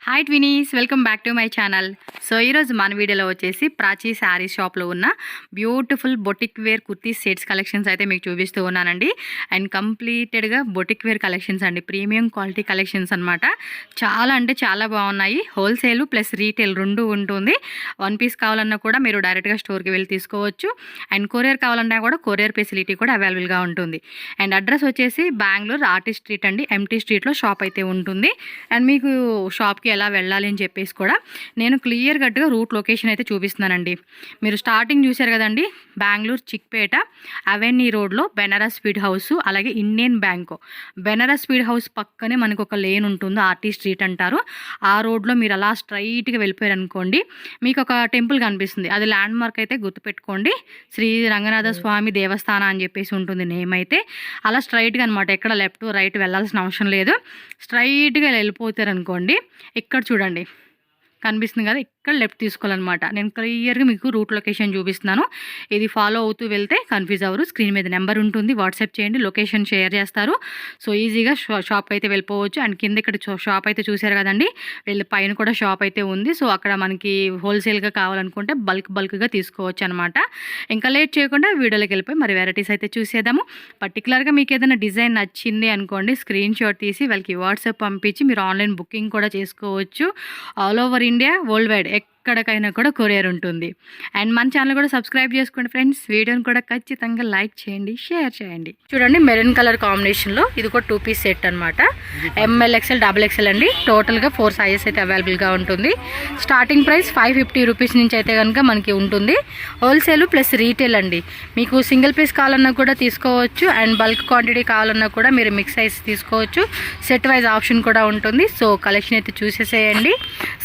Hi twinnies, welcome back to my channel. So ఈరోజు మన వీడియోలో వచ్చేసి ప్రాచీ శారీ షాప్లో ఉన్న beautiful boutique wear kurti sets collections అయితే మీకు చూపిస్తూ ఉన్నానండి. అండ్ కంప్లీటెడ్గా బొటిక్ వేర్ కలెక్షన్స్ అండి, ప్రీమియం క్వాలిటీ కలెక్షన్స్ అనమాట. చాలా అంటే చాలా బాగున్నాయి. హోల్సేల్ ప్లస్ రీటైల్ రెండు ఉంటుంది. వన్ పీస్ కావాలన్నా కూడా మీరు డైరెక్ట్గా స్టోర్కి వెళ్ళి తీసుకోవచ్చు. అండ్ కొరియర్ కావాలన్నా కూడా కొరియర్ ఫెసిలిటీ కూడా అవైలబుల్గా ఉంటుంది. అండ్ అడ్రస్ వచ్చేసి బెంగళూరు ఆర్టిస్ట్ స్ట్రీట్ అండి, ఎంటీ స్ట్రీట్లో షాప్ అయితే ఉంటుంది. అండ్ మీకు షాప్కి ఎలా వెళ్ళాలి అని చెప్పేసి కూడా నేను క్లియర్ కట్గా రూట్ లొకేషన్ అయితే చూపిస్తున్నానండి. మీరు స్టార్టింగ్ చూశారు కదండి, బెంగళూరు చిక్పేట అవెన్యూ రోడ్లో బెనారస్ స్పీడ్ హౌస్, అలాగే Indian bank. Banaras speed house పక్కనే మనకు ఒక లేన్ ఉంటుంది, ఆర్టిస్ట్ స్ట్రీట్ అంటారు. ఆ రోడ్లో మీరు అలా స్ట్రైట్గా వెళ్ళిపోయారు అనుకోండి, మీకు ఒక టెంపుల్ కనిపిస్తుంది. అది ల్యాండ్ మార్క్ అయితే గుర్తుపెట్టుకోండి, శ్రీ రంగనాథ స్వామి దేవస్థానం అని చెప్పేసి ఉంటుంది నేమ్ అయితే. అలా స్ట్రైట్గా అనమాట, ఎక్కడ లెఫ్ట్ రైట్ వెళ్ళాల్సిన అవసరం లేదు. స్ట్రైట్గా వెళ్ళిపోతారు అనుకోండి, ఇక్కడ చూడండి కనిపిస్తుంది కదా, ఇక్కడ లెఫ్ట్ తీసుకోవాలన్నమాట. నేను క్లియర్గా మీకు రూట్ లొకేషన్ చూపిస్తున్నాను. ఇది ఫాలో అవుతూ వెళ్తే కన్ఫ్యూజ్ అవ్వరు. స్క్రీన్ మీద నెంబర్ ఉంటుంది, వాట్సాప్ చేయండి, లొకేషన్ షేర్ చేస్తారు. సో ఈజీగా షాప్ అయితే వెళ్ళిపోవచ్చు. అండ్ కింద ఇక్కడ షాప్ అయితే చూశారు కదండి, వెళ్ళి పైన కూడా షాప్ అయితే ఉంది. సో అక్కడ మనకి హోల్సేల్గా కావాలనుకుంటే బల్క్గా తీసుకోవచ్చు అనమాట. ఇంకా లేట్ చేయకుండా వీడియోలోకి వెళ్ళిపోయి మరి వెరైటీస్ అయితే చూసేద్దాము. పర్టికులర్గా మీకు ఏదైనా డిజైన్ నచ్చింది అనుకోండి, స్క్రీన్ షాట్ తీసి వాళ్ళకి వాట్సాప్ పంపించి మీరు ఆన్లైన్ బుకింగ్ కూడా చేసుకోవచ్చు. All over India, world wide ఎక్కడికైనా కూడా కొరియర్ ఉంటుంది. అండ్ మన ఛానల్ కూడా సబ్స్క్రైబ్ చేసుకోండి ఫ్రెండ్స్. వీడియోని కూడా ఖచ్చితంగా లైక్ చేయండి, షేర్ చేయండి. చూడండి మెరూన్ కలర్ కాంబినేషన్లో ఇది ఒక 2 పీస్ సెట్ అనమాట. ఎంఎల్ ఎక్స్ఎల్ XXL అండి. టోటల్గా 4 సైజెస్ అయితే అవైలబుల్గా ఉంటుంది. స్టార్టింగ్ ప్రైస్ 550 రూపీస్ నుంచి అయితే కనుక మనకి ఉంటుంది. హోల్సేల్ ప్లస్ రీటైల్ అండి. మీకు సింగిల్ పీస్ కావాలన్నా కూడా తీసుకోవచ్చు, అండ్ బల్క్ క్వాంటిటీ కావాలన్నా కూడా మీరు మిక్స్ సైజ్ తీసుకోవచ్చు. సెట్ వైజ్ ఆప్షన్ కూడా ఉంటుంది. సో కలెక్షన్ అయితే చూసేసేయండి.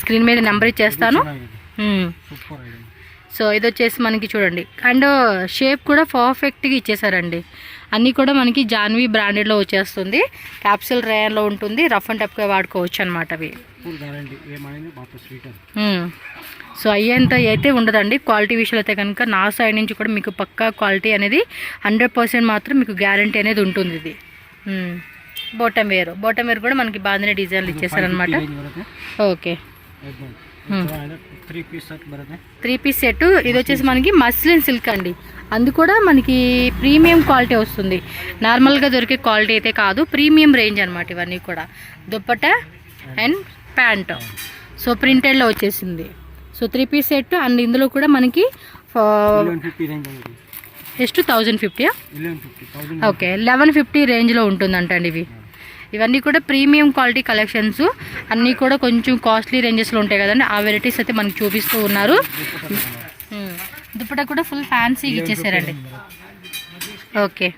స్క్రీన్ మీద నెంబర్ ఇచ్చేస్తాను. సో ఇది వచ్చేసి మనకి చూడండి, అండ్ షేప్ కూడా పర్ఫెక్ట్గా ఇచ్చేసారండి. అన్నీ కూడా మనకి జాన్వీ బ్రాండెడ్లో వచ్చేస్తుంది. క్యాప్సూల్ రేయన్లో ఉంటుంది. రఫ్ అండ్ టఫ్గా వాడుకోవచ్చు అనమాట అవి. సో అయ్యేంత అయితే ఉండదండి. క్వాలిటీ విషయాలు అయితే కనుక నా సైడ్ నుంచి కూడా మీకు పక్కా క్వాలిటీ అనేది 100% మాత్రం మీకు గ్యారంటీ అనేది ఉంటుంది. ఇది బాటమ్ వేర్ కూడా మనకి బాగానే డిజైన్లు ఇచ్చేసారనమాట. Okay, 3 piece set. ఇది వచ్చేసి మనకి మస్లిన్ సిల్క్ అండి. అది కూడా మనకి ప్రీమియం క్వాలిటీ వస్తుంది. నార్మల్గా దొరికే క్వాలిటీ అయితే కాదు, ప్రీమియం రేంజ్ అనమాట ఇవన్నీ కూడా. Dupatta and pant. సో ప్రింటెడ్లో వచ్చేసింది. So 3 piece set. అండ్ ఇందులో కూడా మనకి ಎಷ್ಟು 1050? ఓకే, 1150 రేంజ్లో ఉంటుందంట అండి ఇవి. ఇవన్నీ కూడా ప్రీమియం క్వాలిటీ కలెక్షన్స్. అన్నీ కూడా కొంచెం కాస్ట్లీ రేంజెస్లో ఉంటాయి కదండి, ఆ వెరైటీస్ అయితే మనకు చూపిస్తూ ఉన్నారు. దుప్పట కూడా ఫుల్ ఫ్యాన్సీగా ఇచ్చేసారండి. ఓకే,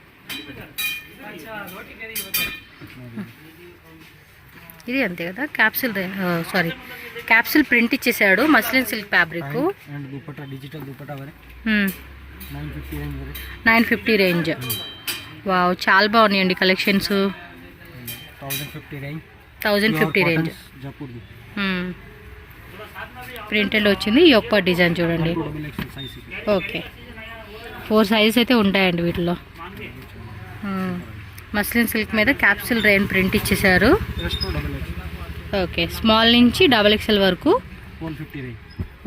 ఇది అంతే కదా, క్యాప్సూల్ ప్రింట్ ఇచ్చేసాడు. Muslin silk fabric. 950 range. Wow, చాలా బాగున్నాయండి కలెక్షన్స్. 1050 రేంజ్ ప్రింటెడ్ వచ్చింది. ఈ ఒక్క డిజైన్ చూడండి. ఓకే, 4 సైజెస్ అయితే ఉంటాయండి వీటిలో. మస్లిన్ సిల్క్ మీద క్యాప్సూల్ రేన్ ప్రింట్ ఇచ్చేసారు. ఓకే, స్మాల్ నుంచి XXL వరకు.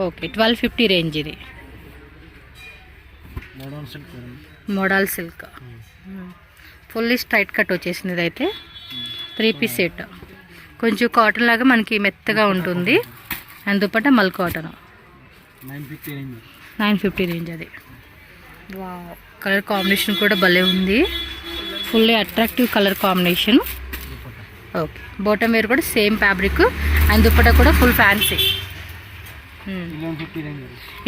Okay, 1250 range. ఇది model silk fully straight cut వచ్చేసింది. ఇది అయితే 3 పీస్ సెట్. కొంచెం కాటన్ లాగా మనకి మెత్తగా ఉంటుంది. And dupatta mul cotton. 950 range అది. వావ్, కలర్ కాంబినేషన్ కూడా భలే ఉంది. Fully attractive colour combination. Okay, bottom wear కూడా సేమ్ ఫ్యాబ్రిక్. అండ్ దుప్పట కూడా ఫుల్ ఫ్యాన్సీ.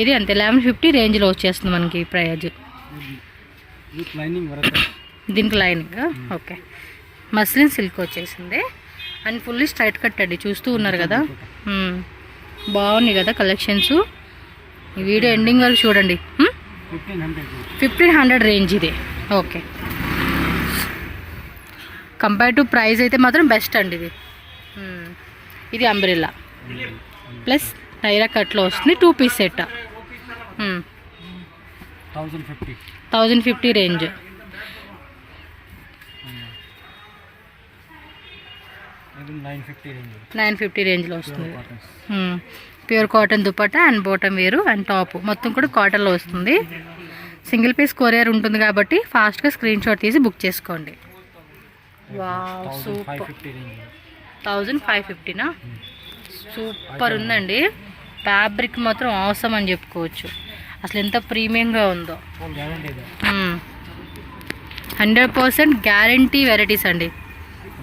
ఇది అంతే 1150 రేంజ్లో వచ్చేస్తుంది మనకి ప్రైజ్. దీనికి లైనింగ్. ఓకే, మస్లిన్ సిల్క్ వచ్చేసింది. అండ్ ఫుల్లీ స్ట్రైట్ కట్ అండి, చూస్తూ ఉన్నారు కదా. బాగున్నాయి కదా కలెక్షన్స్. ఈ వీడియో ఎండింగ్ వరకు చూడండి. 1500 రేంజ్ ఇది. ఓకే, కంపేర్ టు ప్రైస్ అయితే మాత్రం బెస్ట్ అండి ఇది. ఇది అంబ్రెల్లా ప్లస్ నైరా కట్లో వస్తుంది. 2 పీస్ సెట్. 1050 రేంజ్. 950 రేంజ్లో వస్తుంది. Pure cotton dupatta and bottom వేరు అండ్ టాప్ మొత్తం కూడా కాటన్లో వస్తుంది. సింగిల్ పీస్ కొరియర్ ఉంటుంది కాబట్టి ఫాస్ట్గా స్క్రీన్ షాట్ తీసి బుక్ చేసుకోండి. Wow super. 1550నా? సూపర్ ఉందండి. ఫ్యాబ్రిక్ మాత్రం అవసరం అని చెప్పుకోవచ్చు. అసలు ఎంత ప్రీమియంగా ఉందో. 100% గ్యారంటీ వెరైటీస్ అండి.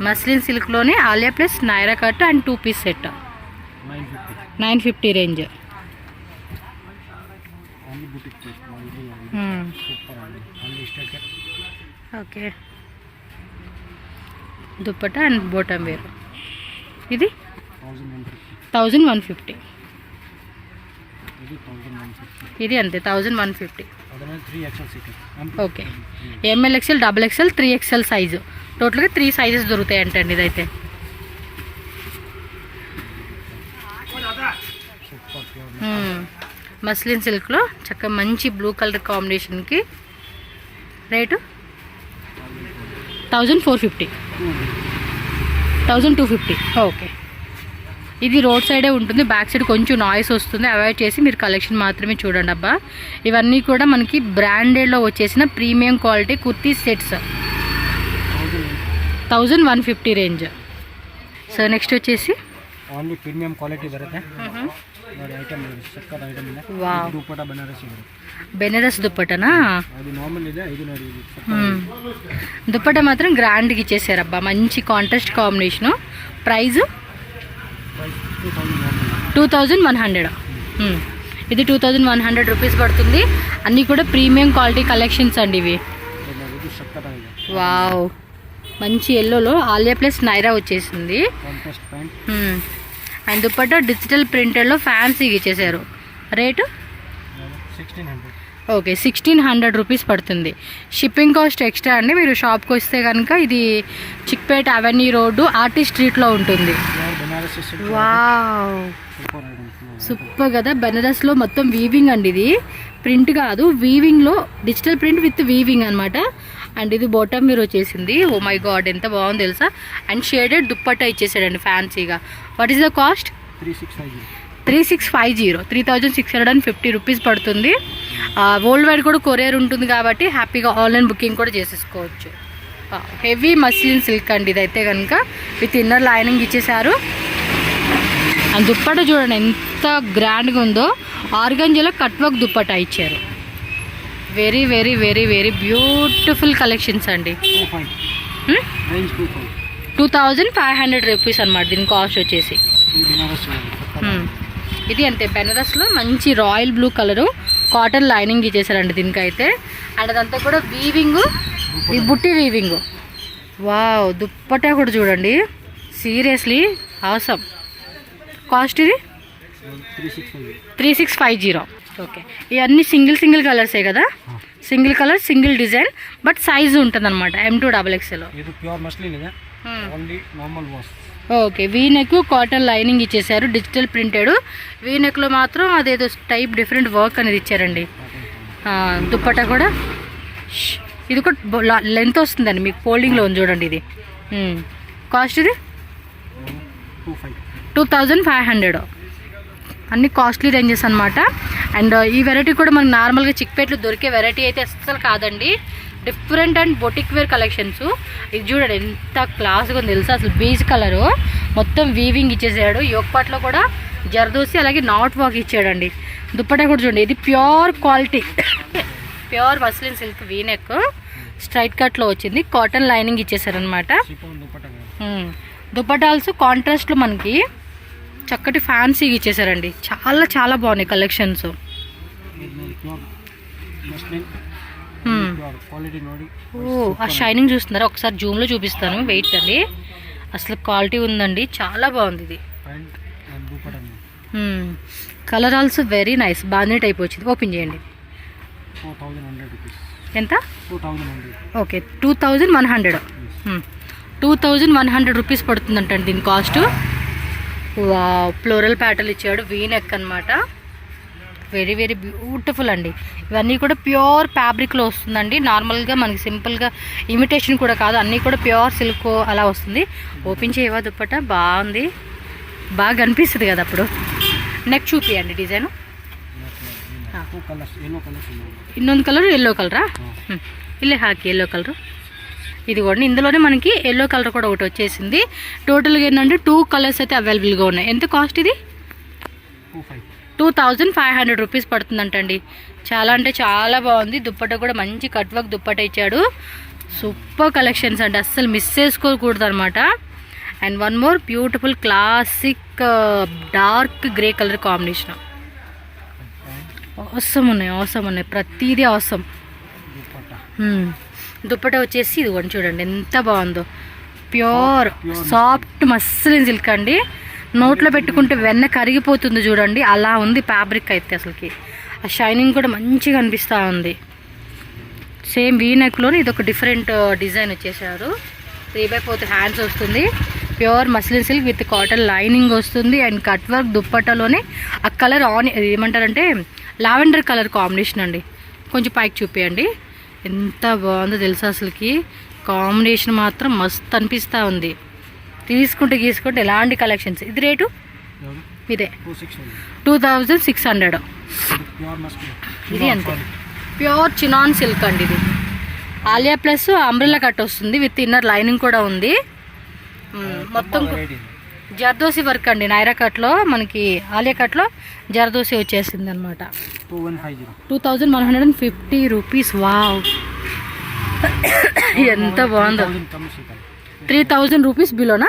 మస్లిన్ సిల్క్లోనే Alia plus Naira cut and 2 piece set 950 range. Okay dupatta and bottom wear. ఇది 1150. ఇది అంతే 1150. Okay M L XL, double XL, 3XL size. టోటల్గా 3 సైజెస్ దొరుకుతాయి అంటండి ఇదైతే. మస్లిన్ సిల్క్లో చక్కగా మంచి బ్లూ కలర్ కాంబినేషన్కి రేటు 1450, 1250. ఓకే ఇది రోడ్ సైడే ఉంటుంది. బ్యాక్ సైడ్ కొంచెం నాయిస్ వస్తుంది, అవాయిడ్ చేసి మీరు కలెక్షన్ మాత్రమే చూడండి అబ్బా. ఇవన్నీ కూడా మనకి బ్రాండెడ్లో వచ్చేసిన premium quality kurti sets 1150 range. So next వచ్చేసి ఓన్లీ ప్రీమియం క్వాలిటీ బರುತ್ತೆ. బెనారస్ దుప్పటనా? అది నార్మల్ ಇದೆ, ఇది దుప్పట మాత్రం గ్రాండ్గా ఇచ్చేసారు అబ్బా. మంచి కాంట్రాస్ట్ కాంబినేషను. ప్రైస్ 2100. ఇది 2100 రూపీస్ పడుతుంది. అన్నీ కూడా ప్రీమియం క్వాలిటీ కలెక్షన్స్ అండి ఇవి. వావ్ మంచి ఎల్లోలో ఆలియా ప్లస్ నైరా వచ్చేసింది. అండ్ దుప్పట్టా డిజిటల్ ప్రింటెడ్లో ఫ్యాన్సీగా ఇచ్చేసారు. రేటు 1600. ఓకే 1600 రూపీస్ పడుతుంది. షిప్పింగ్ కాస్ట్ ఎక్స్ట్రా అండి. మీరు షాప్కి వస్తే కనుక ఇది చిక్పేట అవెన్యూ రోడ్డు ఆర్టిస్ట్ స్ట్రీట్లో ఉంటుంది. వావ్ సూపర్ కదా. బెనారస్లో మొత్తం వీవింగ్ అండి. ఇది ప్రింట్ కాదు, వీవింగ్లో డిజిటల్ ప్రింట్ విత్ వీవింగ్ అనమాట. అండ్ ఇది బాటమ్ మీరు వచ్చేసింది. ఓ మై గాడ్ ఎంత బాగుంది తెలుసా. అండ్ షేడెడ్ దుప్పట్టా ఇచ్చేసాడండి ఫ్యాన్సీగా. What is the cost? 3650, 3650 rupees పడుతుంది. వరల్డ్ వైడ్ కూడా కొరియర్ ఉంటుంది కాబట్టి హ్యాపీగా ఆన్లైన్ బుకింగ్ కూడా చేసేసుకోవచ్చు. హెవీ మస్లిన్ సిల్క్ అండి ఇదైతే కనుక విత్ ఇన్నర్ లైనింగ్ ఇచ్చేసారు. అండ్ దుప్పట్టా చూడండి ఎంత గ్రాండ్గా ఉందో. ఆర్గంజాలో కట్ వర్క్ దుప్పట్టా ఇచ్చారు. Very very very very beautiful collections అండి. 2500 రూపీస్ అనమాట దీని కాస్ట్ వచ్చేసి. ఇది అంతే బెనారస్లో మంచి royal blue colour cotton lining ఇచ్చేసారండి దీనికైతే. అండ్ అదంతా కూడా వీవింగ్, ఈ బుట్టి వీవింగ్. వావ్ దుప్పట్టా కూడా చూడండి సీరియస్లీ ఆసమ్. కాస్ట్ ఇది 3650. ఓకే ఇవన్నీ సింగిల్ కలర్సే కదా. Single colour single design but size ఉంటుంది అనమాట. M2 XXL. Okay V neck cotton lining ఇచ్చేసారు. డిజిటల్ ప్రింటెడ్ వీ నెక్లో మాత్రం అదేదో టైప్ డిఫరెంట్ వర్క్ అనేది ఇచ్చారండి. దుప్పట్టా కూడా ఇది కూడా లెంత్ వస్తుందండి మీకు. ఫోల్డింగ్లో ఉంది చూడండి ఇది. కాస్ట్ ఇది 2500. అన్ని కాస్ట్లీ రేంజెస్ అనమాట. అండ్ ఈ వెరైటీ కూడా మనకు నార్మల్గా చిక్పేట్లో దొరికే వెరైటీ అయితే అస్సలు కాదండి. Different and boutique wear collections. ఇది చూడండి ఎంత క్లాస్గా ఉంది తెలుసా. అసలు బీజ్ కలరు మొత్తం వీవింగ్ ఇచ్చేసాడు. యోగపాట్లో కూడా జర్దోసి అలాగే నాట్ వాక్ ఇచ్చాడండి. దుప్పట్టా కూడా చూడండి ఇది pure quality pure muslin silk V neck straight కట్లో వచ్చింది. కాటన్ లైనింగ్ ఇచ్చేసారనమాట. దుప్పట్టా ఆల్సో కాంట్రాస్ట్లో మనకి చక్కటి ఫ్యాన్సీగా ఇచ్చేసారండి. చాలా చాలా బాగున్నాయి కలెక్షన్స్. ఆ షైనింగ్ చూస్తున్నారా ఒకసారి జూమ్లో చూపిస్తాను. వెయిట్ అండి అసలు క్వాలిటీ ఉందండి. చాలా బాగుంది ఇది. Colour also very nice. బాగానే టైప్ వచ్చింది. ఓపెన్ చేయండి. ఎంత? ఓకే 2100. 2100 రూపీస్ పడుతుందంటండి దీని కాస్ట్. ఫ్లోరల్ ప్యాటర్న్ ఇచ్చాడు. వీ నెక్ అనమాట. వెరీ వెరీ బ్యూటిఫుల్ అండి. ఇవన్నీ కూడా ప్యూర్ ఫ్యాబ్రిక్లో వస్తుందండి. నార్మల్గా మనకి సింపుల్గా ఇమిటేషన్ కూడా కాదు, అన్నీ కూడా ప్యూర్ సిల్క్ అలా వస్తుంది. ఓపెన్ చేయవా దుప్పట? బాగుంది, బాగా అనిపిస్తుంది కదా అప్పుడు. నెక్ చూపియండి design. Two colours yellow colours ಇನ್ನೊಂದು కలర్ ఎల్లో కలరా? ఇల్లే హాకి ఎల్లో కలరు. ఇది కూడా ఇందులోనే మనకి ఎల్లో కలర్ కూడా ఒకటి వచ్చేసింది. టోటల్గా ఏంటంటే 2 కలర్స్ అయితే అవైలబుల్గా ఉన్నాయి. ఎంత కాస్ట్ ఇది? 2500 రూపీస్ పడుతుందంటండి. చాలా అంటే చాలా బాగుంది. దుప్పట కూడా మంచి కట్ వర్క్ దుప్పట ఇచ్చాడు. సూపర్ కలెక్షన్స్ అండి, అస్సలు మిస్ చేసుకోకూడదు అనమాట. And one more beautiful classic dark grey colour combination. అవసరం ఉన్నాయి ప్రతిదీ అవసరం. దుప్పట వచ్చేసి ఇదిగోండి చూడండి ఎంత బాగుందో. ప్యూర్ సాఫ్ట్ మస్లిన్ సిల్క్ అండి. నోట్లో పెట్టుకుంటే వెన్న కరిగిపోతుంది చూడండి, అలా ఉంది ఫ్యాబ్రిక్ అయితే. అసలుకి ఆ షైనింగ్ కూడా మంచిగా అనిపిస్తూ ఉంది. సేమ్ వీ నెక్లోనే ఇది ఒక డిఫరెంట్ డిజైన్ వచ్చేసారు. 3/4 హ్యాండ్స్ వస్తుంది. Pure muslin silk with cotton lining వస్తుంది. అండ్ కట్ వర్క్ దుప్పట్టలోనే ఆ కలర్ ఏమంటారంటే లావెండర్ కలర్ కాంబినేషన్ అండి. కొంచెం పైకి చూపించండి, ఎంత బాగుందో తెలుసా అసలుకి. కాంబినేషన్ మాత్రం మస్తు అనిపిస్తూ ఉంది. తీసుకుంటే ఎలాంటి కలెక్షన్స్. ఇది రేటు ఇదే 2600. ఇది అంతే ప్యూర్ చినాన్ సిల్క్ అండి. ఇది ఆలియా ప్లస్ అంబ్రెల్లా కట్ వస్తుంది, విత్ ఇన్నర్ లైనింగ్ కూడా ఉంది. మొత్తం జర్దోసి వర్క్ అండి. నైరా కట్లో మనకి ఆలియా కట్లో జర్దోసి వచ్చేసింది అనమాట. 2150 రూపీస్. వావ్, ఎంత బాగుందో. 3000 రూపీస్ బిలోనా?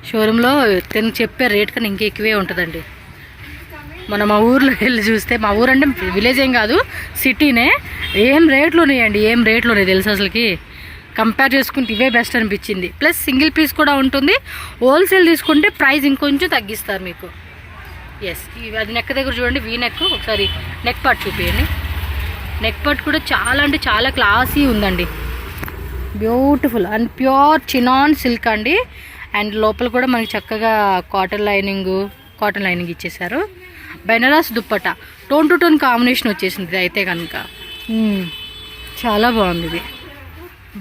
షోరూంలో తను చెప్పే రేట్ కన్నా ఇంకా ఎక్కువే ఉంటుందండి. మనం మా ఊర్లో వెళ్ళి చూస్తే, మా ఊరు అంటే విలేజ్ ఏం కాదు, సిటీనే, ఏం రేట్లు ఉన్నాయి తెలుసు అసలుకి. కంపేర్ చేసుకుంటే ఇవే బెస్ట్ అనిపించింది. ప్లస్ సింగిల్ పీస్ కూడా ఉంటుంది. హోల్సేల్ తీసుకుంటే ప్రైస్ ఇంకొంచెం తగ్గిస్తారు మీకు. ఎస్, అది నెక్ దగ్గర చూడండి, వీ నెక్. ఒకసారి నెక్ పార్ట్ చూపించండి. నెక్ పార్ట్ కూడా చాలా అంటే చాలా క్లాసీ ఉందండి. Beautiful and pure chinon silk అండి. అండ్ లోపల కూడా మనకి చక్కగా కాటన్ లైనింగ్ ఇచ్చేసారు. Banaras dupatta tone to tone combination వచ్చేసింది. ఇది అయితే కనుక చాలా బాగుంది. ఇది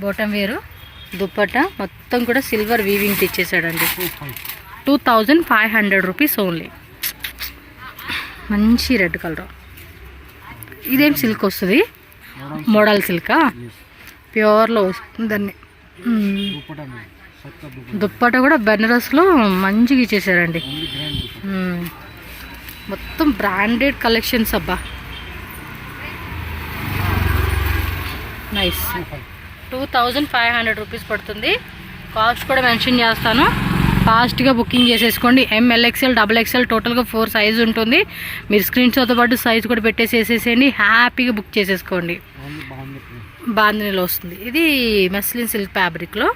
బాటమ్ వేరు దుప్పట మొత్తం కూడా సిల్వర్ వీవింగ్ ఇచ్చేసాడండి. 2500 rupees only. మంచి రెడ్ కలర్. ఇదేం సిల్క్ వస్తుంది? మోడల్ సిల్కా? ప్యూర్లో వస్తుందండి. దుప్పట కూడా బెనారస్లో మంచిగా ఇచ్చేసారండి. మొత్తం బ్రాండెడ్ కలెక్షన్స్ అబ్బా. నైస్. 2500 రూపీస్ పడుతుంది. కాస్ట్ కూడా మెన్షన్ చేస్తాను, ఫాస్ట్గా బుకింగ్ చేసేసుకోండి. MLXL XXL టోటల్గా 4 సైజు ఉంటుంది. మీరు స్క్రీన్ షాట్తో పాటు సైజ్ కూడా పెట్టేసేసేయండి, హ్యాపీగా బుక్ చేసేసుకోండి. బాందినీలో వస్తుంది. ఇది మస్లిన్ సిల్క్ ఫ్యాబ్రిక్లో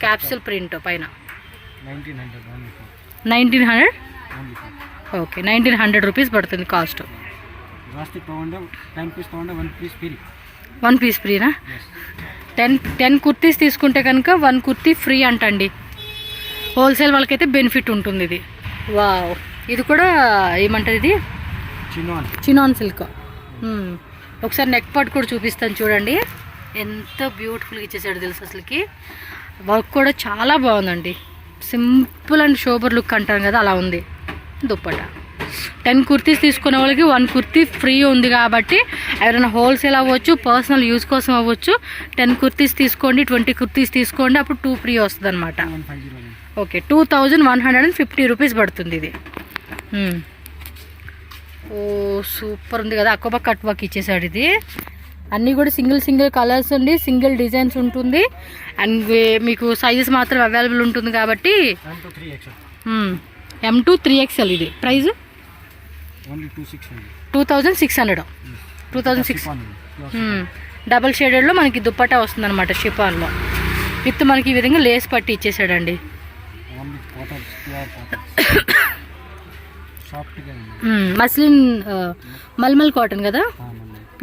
క్యాప్సూల్ ప్రింట్ పైన 1900. ఓకే, 1900 రూపీస్ పడుతుంది కాస్ట్. 1 పీస్ ఫ్రీనా? 10 కుర్తీస్ తీసుకుంటే కనుక 1 కుర్తీ ఫ్రీ అంటండి. హోల్సేల్ వాళ్ళకైతే బెనిఫిట్ ఉంటుంది ఇది. వావ్, ఇది కూడా ఏమంటారు, ఇది చినాన్ సిల్క్. ఒకసారి నెక్ పార్ట్ కూడా చూపిస్తాను చూడండి, ఎంత బ్యూటిఫుల్గా ఇచ్చేసాడు తెలుసు అసలుకి. వర్క్ కూడా చాలా బాగుందండి. సింపుల్ అండ్ షోబర్ లుక్ అంటాం కదా, అలా ఉంది దుప్పట. 10 కుర్తీస్ తీసుకునే వాళ్ళకి 1 కుర్తీ ఫ్రీ ఉంది కాబట్టి ఎవరైనా హోల్సేల్ అవ్వచ్చు, పర్సనల్ యూజ్ కోసం అవ్వచ్చు. 10 కుర్తీస్ తీసుకోండి, 20 కుర్తీస్ తీసుకోండి, అప్పుడు 2 ఫ్రీ వస్తుంది అనమాట. ఓకే, 2150 రూపీస్ పడుతుంది ఇది. ఓ సూపర్ ఉంది కదా, అకోబా కట్ వర్క్ ఇచ్చేసాడు. ఇది అన్నీ కూడా సింగిల్ కలర్స్ అండి, సింగిల్ డిజైన్స్ ఉంటుంది. అండ్ మీకు సైజెస్ మాత్రం అవైలబుల్ ఉంటుంది కాబట్టి M to 3XL. ఇది ప్రైస్ 2600. 2600. డబల్ షేడెడ్లో మనకి దుప్పటా వస్తుంది అనమాట, షిఫాన్లో విత్ మనకి ఈ విధంగా లేస్ పట్టి ఇచ్చేసాడండి. మస్లిన్ మల్మల్ కాటన్ కదా,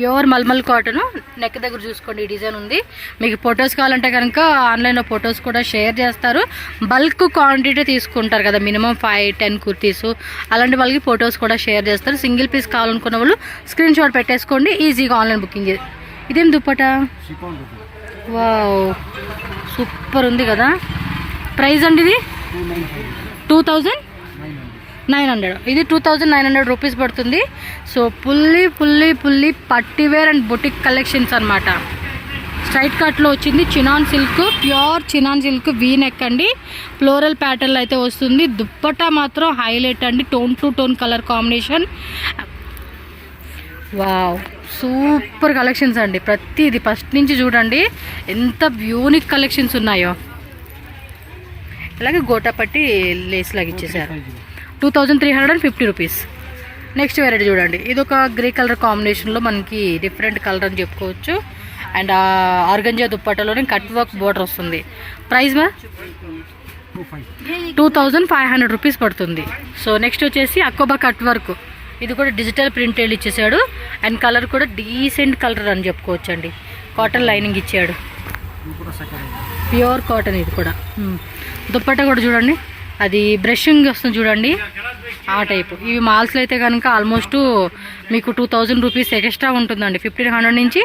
ప్యూర్ మల్మల్ కాటన్. నెక్ దగ్గర చూసుకోండి ఈ డిజైన్ ఉంది. మీకు ఫొటోస్ కావాలంటే కనుక ఆన్లైన్లో ఫొటోస్ కూడా షేర్ చేస్తారు. బల్క్ క్వాంటిటీ తీసుకుంటారు కదా, మినిమం 5-10 కుర్తీస్, అలాంటి వాళ్ళకి ఫొటోస్ కూడా షేర్ చేస్తారు. సింగిల్ పీస్ కావాలనుకున్న వాళ్ళు స్క్రీన్ షాట్ పెట్టేసుకోండి, ఈజీగా ఆన్లైన్ బుకింగ్. ఇదేం దుప్పట, వావ్ సూపర్ ఉంది కదా. ప్రైస్ అండి ఇది 2900. ఇది 2900 రూపీస్ పడుతుంది. So fully party wear and boutique collections అనమాట. స్ట్రైట్ కట్లో వచ్చింది, chinon silk, pure chinon silk, V neck అండి, ఫ్లోరల్ ప్యాటర్న్ అయితే వస్తుంది. దుప్పటా మాత్రం హైలైట్ అండి, tone to tone colour combination. Wow super collections అండి. ప్రతిది ఫస్ట్ నుంచి చూడండి ఎంత యూనిక్ కలెక్షన్స్ ఉన్నాయో. అలాగే గోటాపట్టి లేస్ లాగా ఇచ్చేసారు. 2350 రూపీస్. నెక్స్ట్ వెరైటీ చూడండి, ఇది ఒక గ్రే కలర్ కాంబినేషన్లో మనకి డిఫరెంట్ కలర్ అని చెప్పుకోవచ్చు. అండ్ ఆర్గంజా దుప్పట్టలోనే కట్ వర్క్ బోర్డర్ వస్తుంది. ప్రైస్ మా 2500 రూపీస్ పడుతుంది. సో నెక్స్ట్ వచ్చేసి అకోబా కట్ వర్క్. ఇది కూడా డిజిటల్ ప్రింట్ ఇచ్చేసాడు. అండ్ కలర్ కూడా డీసెంట్ కలర్ అని చెప్పుకోవచ్చు అండి. కాటన్ లైనింగ్ ఇచ్చాడు, ప్యూర్ కాటన్. ఇది కూడా దుప్పట్టా కూడా చూడండి, అది బ్రషింగ్ వస్తుంది చూడండి, ఆ టైపు. ఇవి మాల్స్లో అయితే కనుక ఆల్మోస్ట్ మీకు 2000 రూపీస్ ఎక్స్ట్రా ఉంటుందండి. 1500 నుంచి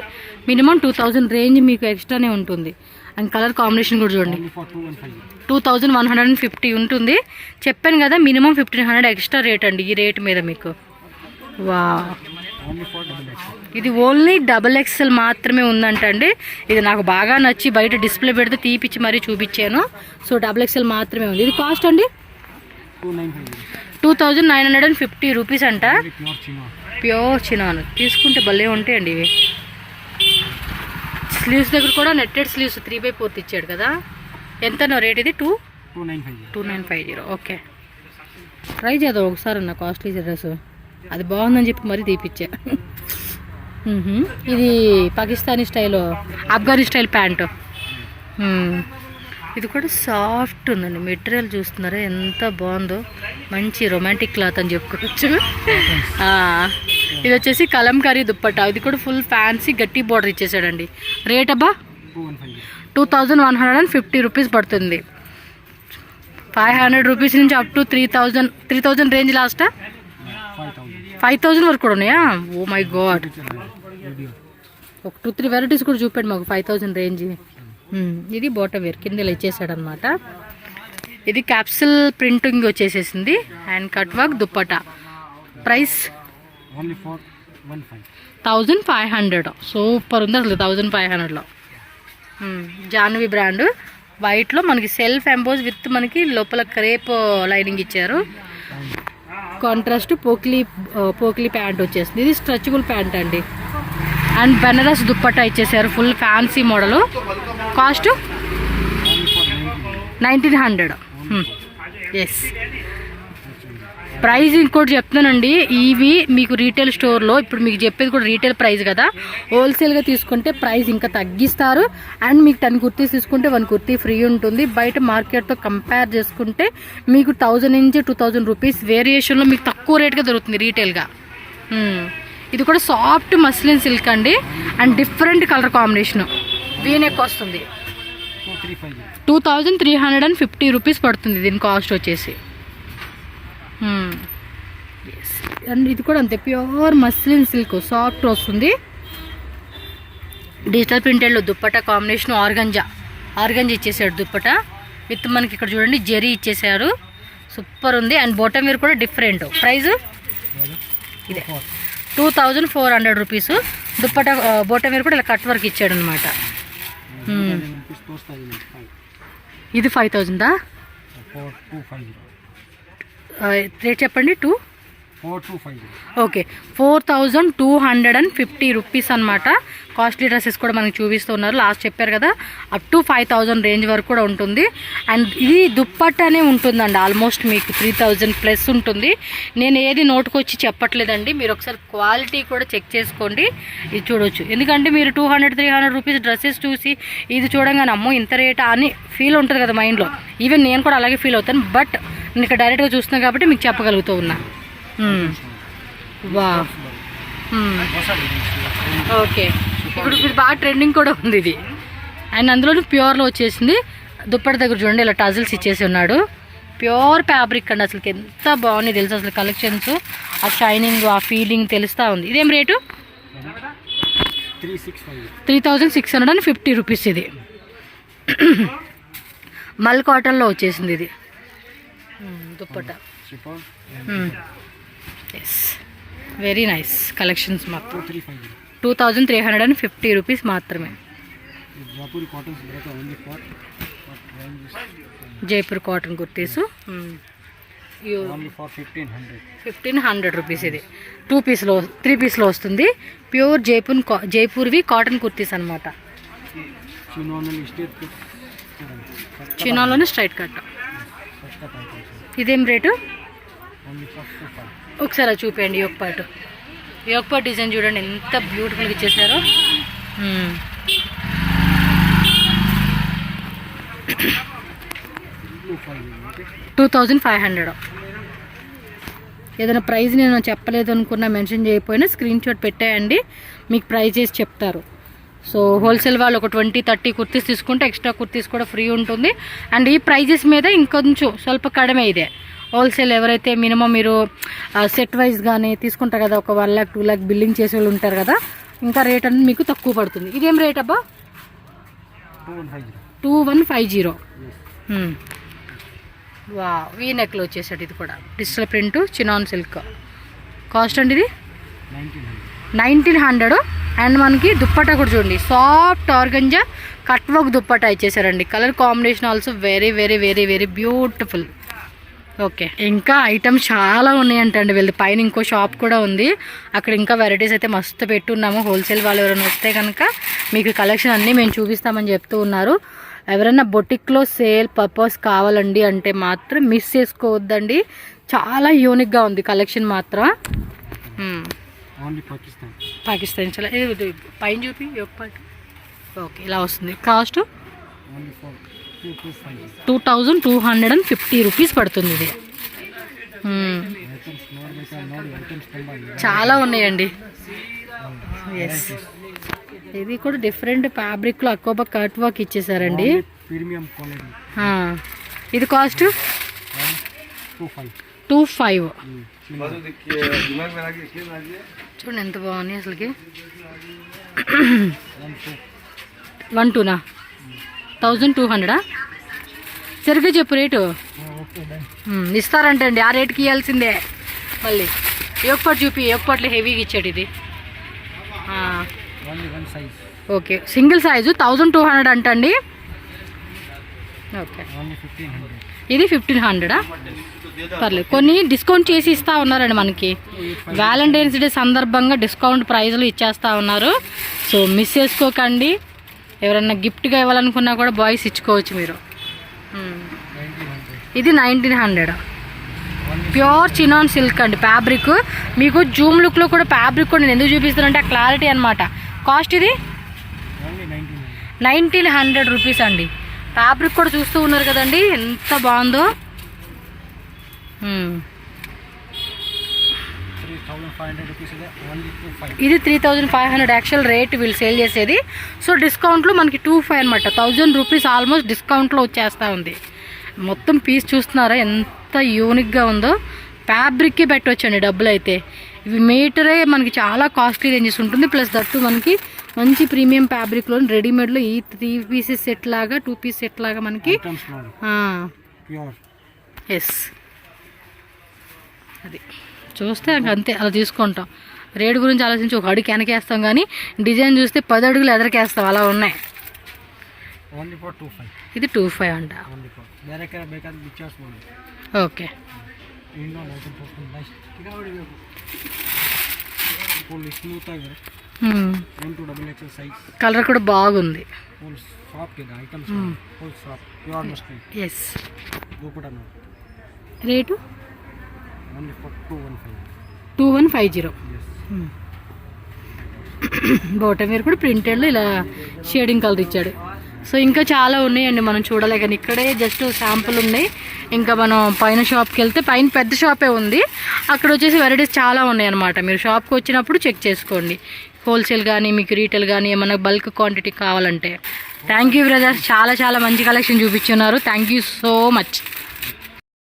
మినిమం 2000 రేంజ్ మీకు ఎక్స్ట్రానే ఉంటుంది. అండ్ కలర్ కాంబినేషన్ కూడా చూడండి, 2150 ఉంటుంది. చెప్పాను కదా మినిమం 1500 ఎక్స్ట్రా రేట్ అండి ఈ రేట్ మీద మీకు. వా ఇది ఓన్లీ XXL మాత్రమే ఉందంట అండి. ఇది నాకు బాగా నచ్చి బయట డిస్ప్లే పెడితే తీపిచ్చి మరీ చూపించాను. సో XXL మాత్రమే ఉంది. ఇది కాస్ట్ అండి 2950 రూపీస్ అంట. ప్యూర్ చినాన్ తీసుకుంటే భలే ఉంటాయండి ఇవి. స్లీవ్స్ దగ్గర కూడా నెట్టెడ్ స్లీవ్స్ 3/4 ఇచ్చాడు కదా. ఎంతనో రేట్ ఇది 2950. ఓకే, ట్రై చేద్దాం ఒకసారి అన్న కాస్ట్లీ డ్రెస్. అది బాగుందని చెప్పి మరీ తీపిచ్చా. ఇది Pakistani style, Afghani style pant. ఇది కూడా సాఫ్ట్ ఉందండి. మెటీరియల్ చూస్తున్నారా ఎంత బాగుందో, మంచి రొమాంటిక్ క్లాత్ అని చెప్పుకోవచ్చు. ఇది వచ్చేసి కలంకారీ దుప్పట్టా. ఇది కూడా ఫుల్ ఫ్యాన్సీ గట్టి బార్డర్ ఇచ్చేసాడండి. రేట్ అబ్బా 2150 రూపీస్ పడుతుంది. 500 రూపీస్ నుంచి అప్ టు 3000 రేంజ్ లాస్టా 5000 వరకు కూడా ఉన్నాయా? ఓ మై గాడ్, ఒక 2-3 వెరైటీస్ కూడా చూపెట్టి మాకు 5000 రేంజ్. ఇది బాటమ్ వేర్ కింద ఇలా ఇచ్చేసాడు అనమాట. ఇది క్యాప్సిల్ ప్రింటింగ్ వచ్చేసేసింది and cut work dupatta. Price 1500. Super ఉంది అసలు 1500లో. జాన్వి బ్రాండ్ వైట్లో మనకి సెల్ఫ్ ఎంబోజ్ విత్ మనకి లోపల క్రేప్ లైనింగ్ ఇచ్చారు. కాంట్రాస్ట్ పోక్లీ ప్యాంట్ వచ్చేసింది. ఇది స్ట్రెచబుల్ ప్యాంట్ అండి. అండ్ బెనారస్ దుప్పట్టా ఇచ్చేసారు, full fancy model. Cost 1900. Yes, price ఇంకోటి చెప్తానండి. ఇవి మీకు రీటైల్ స్టోర్లో ఇప్పుడు మీకు చెప్పేది కూడా రీటైల్ ప్రైస్ కదా. హోల్సేల్గా తీసుకుంటే ప్రైస్ ఇంకా తగ్గిస్తారు. అండ్ మీకు 10 కుర్తీస్ తీసుకుంటే 1 కుర్తీ ఫ్రీ ఉంటుంది. బయట మార్కెట్తో కంపేర్ చేసుకుంటే మీకు 1000 నుంచి 2000 రూపీస్ వేరియేషన్లో మీకు తక్కువ రేట్గా దొరుకుతుంది రీటైల్గా. ఇది కూడా సాఫ్ట్ మస్లిన్ సిల్క్ అండి. And different colour combination, V-neck వస్తుంది. 2350 రూపీస్ పడుతుంది దీని కాస్ట్ వచ్చేసి. అండ్ ఇది కూడా అంతే, ప్యూర్ మస్లిన్ సిల్క్ సాఫ్ట్ వస్తుంది. డిజిటల్ ప్రింటెడ్లో దుప్పటా కాంబినేషన్ ఆర్గంజా ఇచ్చేసాడు దుప్పటా విత్ మనకి ఇక్కడ చూడండి జెరీ ఇచ్చేసారు. సూపర్ ఉంది. అండ్ బాటమ్ వేర్ కూడా డిఫరెంట్. ప్రైస్ ఇదే 2400 రూపీస్. దుప్పటా బాటమ్ వేర్ కూడా ఇలా కట్ వర్క్ ఇచ్చాడు అనమాట. ఇది 5000. రేట్ చెప్పండి. 4250. ఓకే, 4250 రూపీస్ అనమాట. కాస్ట్లీ డ్రెస్సెస్ కూడా మనకి చూపిస్తున్నారు. లాస్ట్ చెప్పారు కదా అప్ టు 5000 రేంజ్ వరకు కూడా ఉంటుంది. అండ్ ఇది దుప్పట్టానే ఉంటుందండి, ఆల్మోస్ట్ మీకు 3000 ప్లస్ ఉంటుంది. నేను ఏది నోటుకొచ్చి చెప్పట్లేదండి, మీరు ఒకసారి క్వాలిటీ కూడా చెక్ చేసుకోండి. ఇది చూడొచ్చు, ఎందుకంటే మీరు 200-300 రూపీస్ డ్రెస్సెస్ చూసి ఇది చూడంగానే అమ్మో ఇంత రేటా అని ఫీల్ ఉంటుంది కదా మైండ్లో. ఈవెన్ నేను కూడా అలాగే ఫీల్ అవుతాను. బట్ నేను ఇక్కడ డైరెక్ట్గా చూస్తున్నాను కాబట్టి మీకు చెప్పగలుగుతూ ఉన్నా. వా ಹೊಸ ಡಿಸೈನ್ಸ್ ఓకే, ఇప్పుడు ఇది బాగా ట్రెండింగ్ కూడా ఉంది ఇది. అండ్ అందులో ప్యూర్లో వచ్చేసింది. దుప్పటి దగ్గర చూడండి ఇలా టజిల్స్ ఇచ్చేసి ఉన్నాడు. ప్యూర్ ఫ్యాబ్రిక్ అండి, అసలు ఎంత బాగుంది తెలుసు. అసలు కలెక్షన్స్, ఆ షైనింగ్, ఆ ఫీలింగ్ తెలుస్తూ ఉంది. ఇదేం రేటు? 3650 రూపీస్. ఇది మల్ కాటన్లో వచ్చేసింది ఇది dupatta. Yes, very nice collections. మాకు 2350 రూపీస్ మాత్రమే. Jaipur cotton kurtis 1500 rupees. ఇది 2 పీస్లో 3 పీస్లో వస్తుంది. ప్యూర్ జైపూర్వి కాటన్ కుర్తీస్ అనమాట. చినాలోనే స్ట్రైట్ కట్. ఇదేం రేటు? ఒకసారి అది చూపించండి. యోగపాటు డిజైన్ చూడండి ఎంత బ్యూటిఫుల్గా ఇచ్చేసారో. 2500. ఏదైనా ప్రైస్ నేను చెప్పలేదు అనుకున్నా, మెన్షన్ చేయకపోయినా స్క్రీన్ షాట్ పెట్టేయండి, మీకు ప్రైస్ చేసి చెప్తారు. సో హోల్సేల్ వాళ్ళు ఒక 20-30 కుర్తీస్ తీసుకుంటే ఎక్స్ట్రా కుర్తీస్ కూడా ఫ్రీ ఉంటుంది. అండ్ ఈ ప్రైజెస్ మీద ఇంకొంచెం స్వల్ప కడమే. ఇదే హోల్సేల్ ఎవరైతే మినిమం మీరు సెట్ వైజ్ కానీ తీసుకుంటారు కదా, ఒక 1 lakh 2 lakh బిల్లింగ్ చేసే వాళ్ళు ఉంటారు కదా, ఇంకా రేట్ అనేది మీకు తక్కువ పడుతుంది. ఇదేం రేట్ అబ్బా? 2150. వా, వీ నెక్లో వచ్చేసాడు. ఇది కూడా digital print chinon silk. Cost అండి ఇది 1900. అండ్ మనకి దుప్పట్టా కూడా చూడండి, soft organza cut work dupatta ఇచ్చేసారండి. Colour combination also very very very very beautiful. Okay, ఇంకా ఐటమ్స్ చాలా ఉన్నాయంటండి. వీళ్ళది పైన ఇంకో షాప్ కూడా ఉంది, అక్కడ ఇంకా వెరైటీస్ అయితే మస్తు పెట్టున్నాము. హోల్సేల్ వాళ్ళు ఎవరైనా వస్తే కనుక మీకు కలెక్షన్ అన్నీ మేము చూపిస్తామని చెప్తూ ఉన్నారు. ఎవరైనా బొటిక్లో సేల్ పర్పస్ కావాలండి అంటే మాత్రం మిస్ చేసుకోవద్దండి. చాలా యూనిక్గా ఉంది కలెక్షన్ మాత్రం. పాకిస్తాన్ చాలా ఇది పైన చూపి ఒకపాటు. ఓకే, ఇలా వస్తుంది. కాస్ట్ 2250 రూపీస్ పడుతుంది. ఇది చాలా ఉన్నాయండి. ఎస్, ఇది కూడా డిఫరెంట్ ఫ్యాబ్రిక్లో అకోబా కట్ వర్క్ ఇచ్చేసారండి. ఇది కాస్ట్ 25. చూడండి ఎంత బాగున్నాయి అసలుకి. 1200 1200 సరిగ్గా చెప్పు రేటు. ఇస్తారంటే అండి, ఆ రేటుకి ఇవ్వాల్సిందే. మళ్ళీ ఏకపాటు చూపి, ఏకపాట్లు హెవీగా ఇచ్చాడు ఇది. ఓకే, సింగిల్ సైజు 1200 అంటండి. ఓకే, ఇది 1500. పర్లేదు, కొన్ని డిస్కౌంట్ చేసి ఇస్తూ ఉన్నారండి మనకి. వ్యాలంటైన్స్ డే సందర్భంగా డిస్కౌంట్ ప్రైజులు ఇచ్చేస్తూ ఉన్నారు. సో మిస్ చేసుకోకండి. ఎవరన్నా గిఫ్ట్గా ఇవ్వాలనుకున్నా కూడా బాయ్స్ ఇచ్చుకోవచ్చు మీరు. ఇది 1900. ప్యూర్ చినాన్ సిల్క్ అండి ఫ్యాబ్రిక్. మీకు జూమ్ లుక్లో కూడా ఫ్యాబ్రిక్ కూడా నేను ఎందుకు చూపిస్తానంటే ఆ క్లారిటీ అనమాట. కాస్ట్ ఇది 1900 రూపీస్ అండి. ఫ్యాబ్రిక్ కూడా చూస్తూ ఉన్నారు కదండి ఎంత బాగుందో. ఇది 3500 యాక్చువల్ రేట్ వీళ్ళు సేల్ చేసేది. సో డిస్కౌంట్లో మనకి 25 అనమాట. 1000 రూపీస్ ఆల్మోస్ట్ డిస్కౌంట్లో వచ్చేస్తూ ఉంది. మొత్తం పీస్ చూస్తున్నారా ఎంత యూనిక్గా ఉందో. ఫ్యాబ్రిక్కి పెట్టవచ్చండి డబ్బులు అయితే. ఇవి మీటరే మనకి చాలా కాస్ట్లీ రేంజెస్ ఉంటుంది. ప్లస్ దట్టు మనకి మంచి ప్రీమియం ఫ్యాబ్రిక్లో రెడీమేడ్లో ఈ 3 పీసెస్ సెట్ లాగా 2 పీస్ సెట్ లాగా మనకి. ఎస్, అది చూస్తే అంతే అలా తీసుకుంటాం. రేటు గురించి ఆలోచించి ఒక అడుగు వెనకేస్తాం, కానీ డిజైన్ చూస్తే 10 అడుగులు ఎదరికేస్తాం. అలా ఉన్నాయి. ఇది 25 అంట. ఓకే, కలర్ కూడా బాగుంది. Yes, rate 2150. బోటం వేర్ కూడా ప్రింటెడ్లో ఇలా షేడింగ్ కలర్ ఇచ్చాడు. సో ఇంకా చాలా ఉన్నాయండి మనం చూడలే, కానీ ఇక్కడే జస్ట్ శాంపుల్ ఉన్నాయి. ఇంకా మనం పైన షాప్కి వెళ్తే పైన పెద్ద షాపే ఉంది, అక్కడ వచ్చేసి వెరైటీస్ చాలా ఉన్నాయి అనమాట. మీరు షాప్కి వచ్చినప్పుడు చెక్ చేసుకోండి, హోల్సేల్ కానీ మీకు రీటైల్ కానీ ఏమైనా బల్క్ క్వాంటిటీ కావాలంటే. థ్యాంక్ యూ బ్రదర్, చాలా చాలా మంచి కలెక్షన్ చూపించున్నారు. Thank you so much.